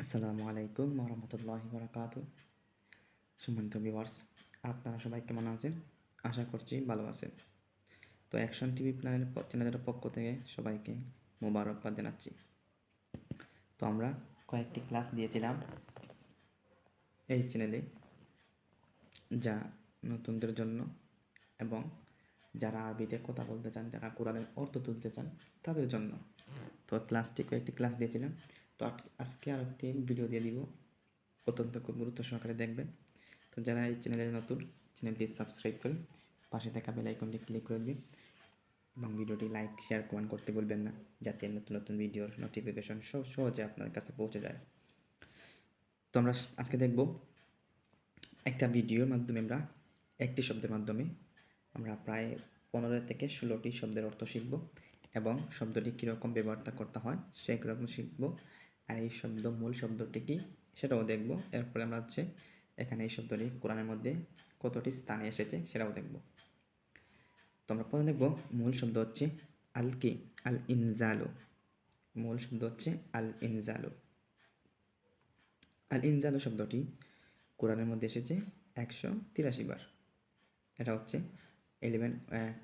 আসসালামু আলাইকুম ওরহমতুল্লাহি বারাকাতু। সম্মানিত ভিউয়ার্স, আপনারা সবাই কেমন আছেন? আশা করছি ভালো আছেন। তো অ্যাকশন টিভি চ্যানেলের পক্ষ থেকে সবাইকে মোবারকবাদ জানাচ্ছি। তো আমরা কয়েকটি ক্লাস দিয়েছিলাম এই চ্যানেলে, যা নতুনদের জন্য এবং যারা আরবিতে কথা বলতে চান, যারা কোরআনের অর্থ তুলতে চান তাদের জন্য। তো কয়েকটি ক্লাস দিয়েছিলাম। তো আজকে আর একটি ভিডিও দিয়ে দিব, অত্যন্ত খুব গুরুত্ব সহকারে দেখবেন। তো যারা এই চ্যানেলে নতুন, চ্যানেলটি সাবস্ক্রাইব করে পাশে থাকা বেল আইকনটি ক্লিক করে দিন এবং ভিডিওটি লাইক, শেয়ার, কমেন্ট করতে ভুলবেন না, যাতে নতুন নতুন ভিডিওর নোটিফিকেশন সহজে আপনার কাছে পৌঁছে যায়। তো আমরা আজকে দেখব একটা ভিডিওর মাধ্যমে আমরা একটি শব্দের মাধ্যমে আমরা প্রায় 15 থেকে 16টি শব্দের অর্থ শিখব এবং শব্দটি কীরকম ব্যবহারটা করতে হয় সেই রকম শিখব। আর এই মূল শব্দটি কী সেটাও দেখব। এরপরে আমরা এখানে এই শব্দটি কোরআনের মধ্যে কতটি স্থানে এসেছে সেটাও দেখব। তো আমরা প্রথমে দেখব মূল শব্দ হচ্ছে আল কি আল ইনজালু। মূল শব্দ হচ্ছে আল ইনজালু। আল ইনজালু শব্দটি কোরআনের মধ্যে এসেছে 183 বার। এটা হচ্ছে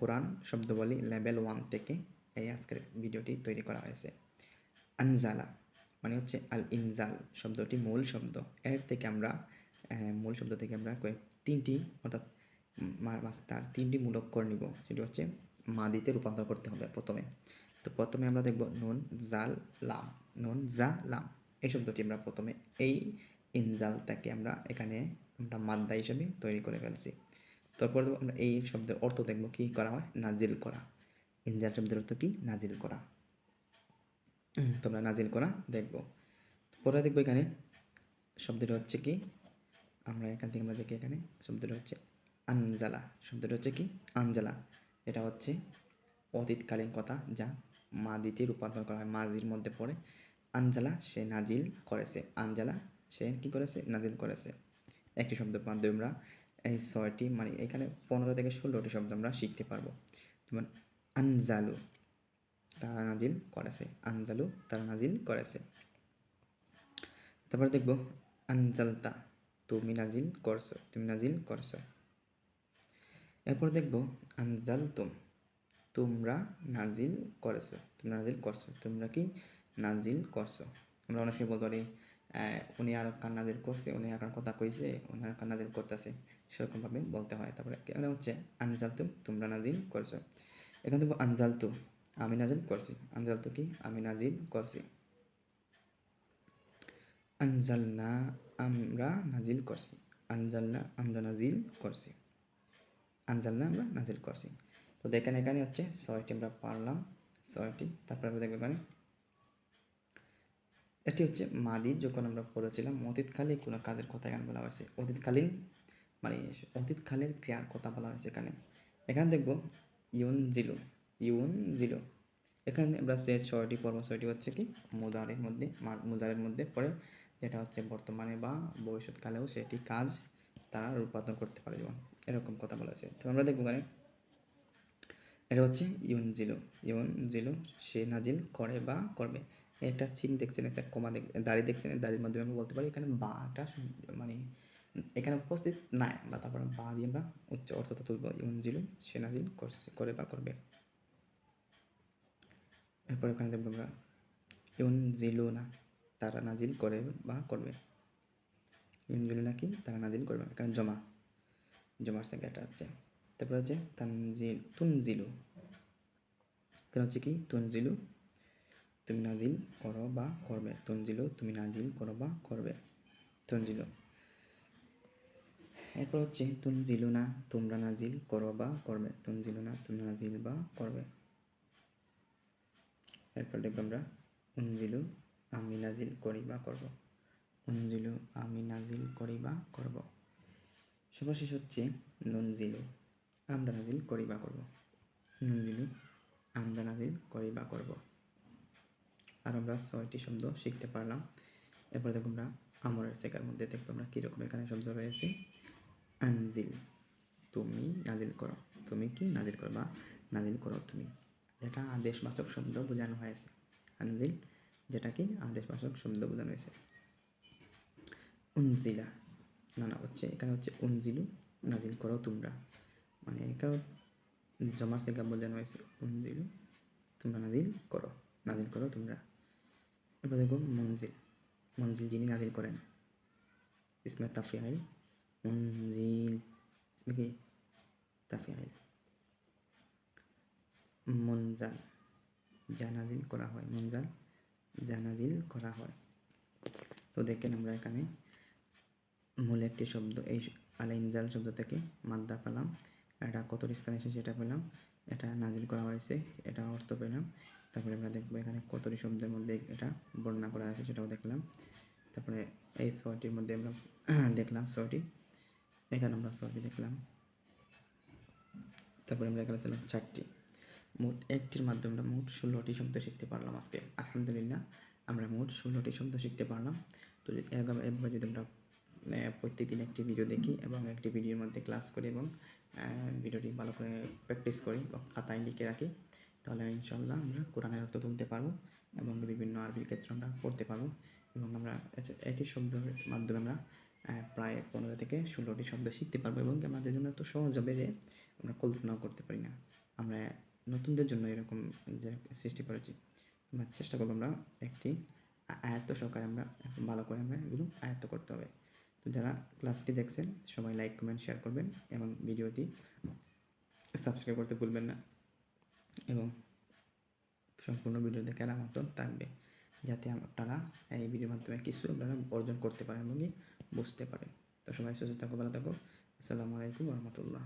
কোরআন শব্দবলী লেভেল 1 থেকে এই আজকের ভিডিওটি তৈরি করা হয়েছে। আনজালা মানে হচ্ছে আল ইনজাল শব্দটি মূল শব্দ। মূল শব্দ থেকে আমরা তিনটি অর্থাৎ মাস্টার তিনটি মূলক্ষর নিব। সেটি হচ্ছে মাদিতে রূপান্তর করতে হবে প্রথমে। তো প্রথমে আমরা দেখব নুন জাল লাম। নুন জা লাম এই শব্দটি আমরা প্রথমে এই ইনজালটাকে আমরা এখানে মাদ্দা হিসেবে তৈরি করে ফেলছি। তারপর আমরা এই শব্দের অর্থ দেখব কি করা হয়, নাজিল করা। ইনজাল শব্দের অর্থ কি, নাজিল করা। তোমরা নাজিল করা দেখব। পরে দেখব এখানে শব্দটি হচ্ছে কি, আমরা এখান থেকে আমরা দেখি এখানে শব্দটি হচ্ছে আনজালা। শব্দটি হচ্ছে কি আনজালা। এটা হচ্ছে অতীতকালীন কথা যা মাদিতে রূপান্তর করা হয়, মাজির মধ্যে পড়ে। আনজালা সে নাজিল করেছে, আনজালা সে কি করেছে, নাজিল করেছে। একটি শব্দের মাধ্যমে আমরা এই 6টি মানে এখানে 15 থেকে 16টি শব্দ আমরা শিখতে পারবো। যেমন আনজালু তারা নাজিল করেছে, আনজালু তারা নাজিল করেছে। তারপর দেখব আনজালতা তুমি নাজিল করছো, তুমি নাজিল করছো। এরপর দেখব আনজালতুম তোমরা নাজিল করেছো, তোমরা নাজিল করছো, তোমরা কি নাজিল করছো। আমরা অনেক সময় বলতে পারি উনি আর কান নাজিল করছে, উনি আর কথা কইছে, উনি আর কান নাজিল করতেছে, সেরকমভাবে বলতে হয়। তারপরে এখানে হচ্ছে আনজালতুম তোমরা নাজিল করছো। এখানে দেখবো আনজালতু আমি নাজিল করছি, আনজালতু কি আমি নাজিল করছি। আনজালনা আমরা নাজিল করছি, আনজালনা আমরা নাজিল করছি, আনজালনা আমরা নাজিল করছি। তো দেখেন এখানে হচ্ছে 6টি আমরা পারলাম, 6টি। তারপরে আমরা দেখবো এখানে এটি হচ্ছে মাদি, যখন আমরা পড়েছিলাম অতীতকালে কোনো কাজের কথা এখানে বলা হয়েছে, অতীতকালীন মানে অতীতকালের ক্রিয়ার কথা বলা হয়েছে এখানে। এখানে দেখবো ইউন জিলু, ইউন জিলু। এখানে আমরা যে 6টি পর্ব, 6টি হচ্ছে কি মুজারের মধ্যে পড়ে, যেটা হচ্ছে বর্তমানে বা ভবিষ্যৎকালেও সেটি কাজ তারা রূপান্তর করতে পারে, যেমন এরকম কথা বলা হয়েছে। তো আমরা দেখবো এখানে এটা হচ্ছে ইউন জিলু সে নাজিল করে বা করবে। একটা চিন দেখছেন, একটা কমা দাড়ি দেখছেন, দাড়ির মাধ্যমে আমরা বলতে পারি এখানে বাটা মানে এখানে উপস্থিত নাই, বা তারপরে বা দিয়ে আমরা উচ্চ অর্থটা তুলব। ইউন জিলু সে নাজিল করে বা করবে। এরপর এখানে দেখবো আমরা ইউন জিলু না তারা নাজিল করে বা করবে। ইউন জিলু না কি তারা নাজিল করবে, এখানে জমার সঙ্গে এটা হচ্ছে। তারপর হচ্ছে তুনজিলু, এখানে হচ্ছে কি তুনজিলু তুমি নাজিল করো বা করবে, তুনজিলু তুমি নাজিল করো বা করবে, তুনজিলু। এরপর হচ্ছে তুনজিলু না তোমরা নাজিল করো বা করবে, তুনজিলু না তুমি নাজিল বা করবে। এরপর দেখবো আমরা উনজিলু আমি নাজিল করি বা করব, উনজিলু আমি নাজিল করি বা করব। সর্বশেষ হচ্ছে নুনজিলু আমরা নাজিল করি বা করব, নুনজিলু আমরা নাজিল করি বা করব। আর আমরা 6টি শব্দ শিখতে পারলাম। এরপরে দেখো আমরা আমরের সেকার মধ্যে দেখবো আমরা কীরকম এখানে শব্দ রয়েছে। আনজিল তুমি নাজিল করো, তুমি কি নাজিল করো বা নাজিল করো তুমি, এটা আদেশবাচক শব্দ বোঝানো হয়েছে। আনজিল যেটা কি আদেশবাচক শব্দ বোঝানো হয়েছে। উনজিলা, না হচ্ছে এখানে হচ্ছে উনজিলু, নাজিল করো তোমরা, মানে এখানে জমার সেগা বোঝানো হয়েছে উনজিলু, তোমরা নাজিল করো তোমরা। এবার দেখো মঞ্জিল, মঞ্জিল যিনি নাজিল করেন, ইসমে তাফিয়াইল, মঞ্জিল ইসমে কি তাফিয়াইল। মনজাল, যা নাজিল করা হয়, মনজাল যা নাজিল করা হয়। তো দেখেন আমরা এখানে মূল একটি শব্দ, এই আল-ইনজাল শব্দ থেকে মাদ্দা পেলাম, এটা কত স্থানে এসে সেটা পেলাম, এটা নাজিল করা হয়েছে এটা অর্থ পেলাম। তারপরে আমরা দেখবো এখানে কতটি শব্দের মধ্যে এটা বর্ণনা করা আছে সেটাও দেখলাম। তারপরে এই ছয়টির মধ্যে আমরা দেখলাম ছয়টি, এখানে আমরা ছয়টি দেখলাম। তারপরে আমরা এখানে চলাম চারটি, মোট একটির মাধ্যমে আমরা মোট 16টি শব্দ শিখতে পারলাম আজকে। আলহামদুলিল্লাহ আমরা মোট 16টি শব্দ শিখতে পারলাম। তো এভাবে যদি আমরা প্রত্যেকদিন একটি ভিডিও দেখি এবং একটি ভিডিওর মধ্যে ক্লাস করি এবং ভিডিওটি ভালো করে প্র্যাকটিস করি বা খাতায় লিখে রাখি, তাহলে ইনশাল্লাহ আমরা কোরআনের অর্থ তুলতে পারবো এবং বিভিন্ন আরবির ক্ষেত্রে আমরা পড়তে পারবো। এবং আমরা একই শব্দের মাধ্যমে আমরা প্রায় 15 থেকে 16টি শব্দ শিখতে পারবো এবং আমাদের জন্য এত সহজ হবে যে আমরা কল্পনাও করতে পারি না। আমরা নতুনদের জন্য এরকম যে সৃষ্টি করেছি, আমরা চেষ্টা করবো আমরা একটি আয়ত্ত সহকারে আমরা ভালো করে আমরা এগুলো আয়ত্ত করতে হবে। তো যারা ক্লাসটি দেখছেন সবাই লাইক কমেন্ট শেয়ার করবেন এবং ভিডিওটি সাবস্ক্রাইব করতে ভুলবেন না এবং সম্পূর্ণ ভিডিও দেখার আমন্ত্রণ থাকবে, যাতে আপনারা এই ভিডিওর মাধ্যমে কিছু আপনারা অর্জন করতে পারেন এবং বুঝতে পারেন। তো সবাই সুস্থ থাকো, ভালো থাকো। আসসালামু আলাইকুম রহমতুল্লাহ।